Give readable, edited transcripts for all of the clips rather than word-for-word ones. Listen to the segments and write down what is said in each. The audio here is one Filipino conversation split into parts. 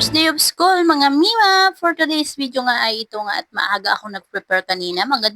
First day of school, mga Mima! For today's video nga ay ito nga at maaga ako nag-prepare kanina, mga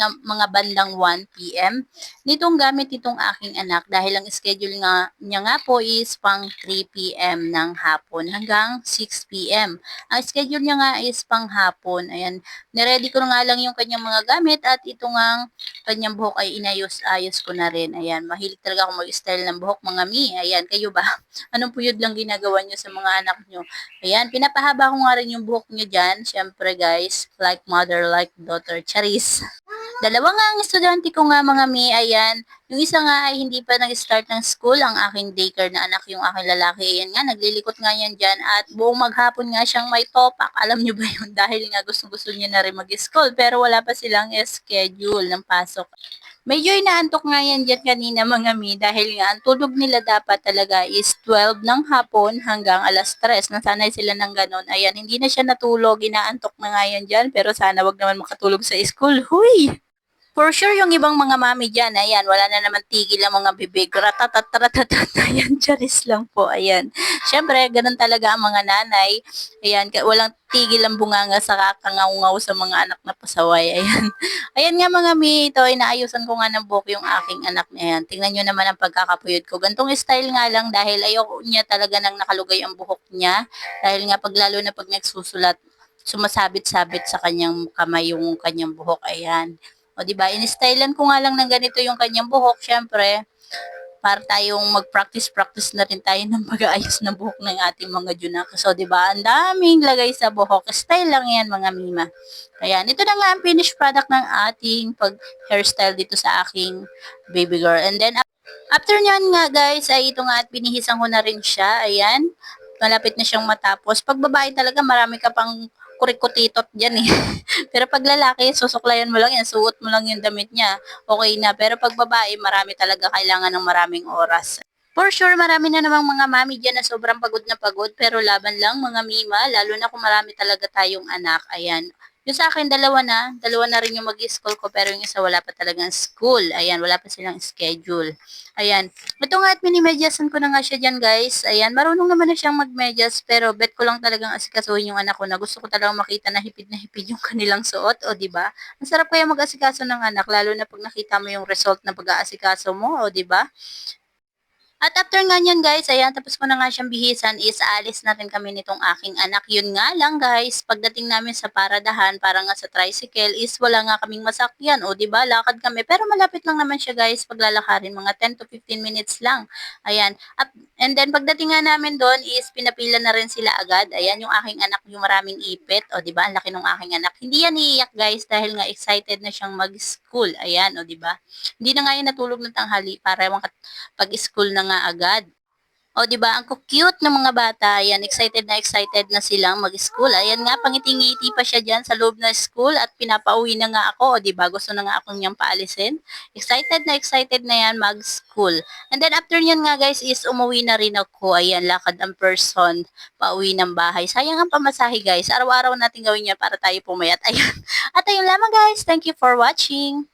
bandang 1 p.m. Nitong gamit itong aking anak dahil ang schedule nga niya nga po is pang 3 p.m. ng hapon hanggang 6 p.m. Ang schedule niya nga is pang hapon. Ayan, niready ko nga lang yung kanyang mga gamit at ito nga kanyang buhok ay inayos-ayos ko na rin. Ayan, mahilig talaga ako mag-style ng buhok mga Mi. Ayan, kayo ba? Anong puyod lang ginagawa niyo sa mga anak niyo? Ayan, pinapahaba ko nga rin yung buhok niya dyan. Siyempre guys, like mother, like daughter, charis. Dalawa nga ang estudyante ko nga mga Mi, ayan. Yung isa nga ay hindi pa nag-start ng school, ang aking daycare na anak, yung aking lalaki. Ayan nga, naglilikot nga yan dyan at buong maghapon nga siyang may topak. Alam niyo ba yun? Dahil nga gusto-gusto niya na rin mag-school pero wala pa silang schedule ng pasok. Medyo inaantok nga yan dyan kanina mga Mi dahil nga ang tulog nila dapat talaga is 12 ng hapon hanggang alas 3. Nasanay sila ng ganon. Ayan, hindi na siya natulog, inaantok na nga yan dyan pero sana wag naman makatulog sa school. Huy! For sure, yung ibang mga mami dyan, ayan, wala na naman tigil ang mga bibig. Ratatatatatatat, ayan, charis lang po, ayan. Siyempre, ganun talaga ang mga nanay. Ayan, walang tigil ang bunganga sa kakangaw sa mga anak na pasaway, ayan. Ayan nga mga mi, ito, inaayusan ko nga ng buhok yung aking anak na yan. Tingnan nyo naman ang pagkakapuyod ko. Gantong style nga lang dahil ayoko niya talaga nang nakalugay ang buhok niya. Dahil nga pag lalo na pag nagsusulat, sumasabit-sabit sa kanyang kamay yung kanyang buhok, ayan. O di ba? In-stylean ko nga lang ng ganito yung kanyang buhok, syempre, para tayong mag-practice na rin tayo ng pag-aayos ng buhok ng ating mga junak. So, di ba? Ang daming lagay sa buhok. Style lang yan, mga Mima. Ayan, ito na nga ang finished product ng ating pag-hairstyle dito sa aking baby girl. And then, after nyan nga, guys, ay ito nga at binihisan ko na rin siya. Ayan, malapit na siyang matapos. Pag babae talaga, marami ka pang kurikutitot dyan eh. Pero pag lalaki, susuklayan mo lang yan, suot mo lang yung damit niya, okay na. Pero pag babae, marami talaga kailangan ng maraming oras. For sure, marami na namang mga mami dyan na sobrang pagod na pagod, pero laban lang mga Mima, lalo na kung marami talaga tayong anak. Ayan. Yung sa akin, dalawa na rin yung mag-school ko, pero yung isa wala pa talagang school. Ayan, wala pa silang schedule. Ayan. Ito nga at minimedyasan ko na nga siya dyan guys. Ayan, marunong naman na siyang magmedyas pero bet ko lang talagang asikasuhin yung anak ko na gusto ko talagang makita na hipid yung kanilang suot. O di ba? Ang sarap kaya mag-asikaso ng anak lalo na pag nakita mo yung result na pag-aasikaso mo. O di ba? At after nga nyan guys, ayan, tapos ko na nga siyang bihisan is aalis na rin kami nitong aking anak. Yun nga lang guys, pagdating namin sa paradahan, para nga sa tricycle, is wala nga kaming masakyan. O di ba lakad kami. Pero malapit lang naman siya guys, paglalakarin, mga 10 to 15 minutes lang. Ayan. And then pagdating nga namin doon is pinapila na rin sila agad. Ayan, yung aking anak yung maraming ipit. O di ba ang laki ng aking anak. Hindi yan iiyak guys dahil nga excited na siyang mag-school. Ayan, o di ba hindi na nga yan natulog ng tanghali para pag-school na nga agad. O, di ba? Ang cute ng mga bata. Ayan, excited na silang mag-school. Ayan nga, pangiti-ngiti pa siya diyan sa loob ng school at pinapauwi na nga ako. O, di ba? Gusto na nga akong niyang paalisin. Excited na yan mag-school. And then after yun nga guys is umuwi na rin ako. Ayan, lakad ang person pauwi ng bahay. Sayang ang pamasahe guys. Araw-araw natin gawin yan para tayo pumayat. Ayan. At ayun lamang guys. Thank you for watching.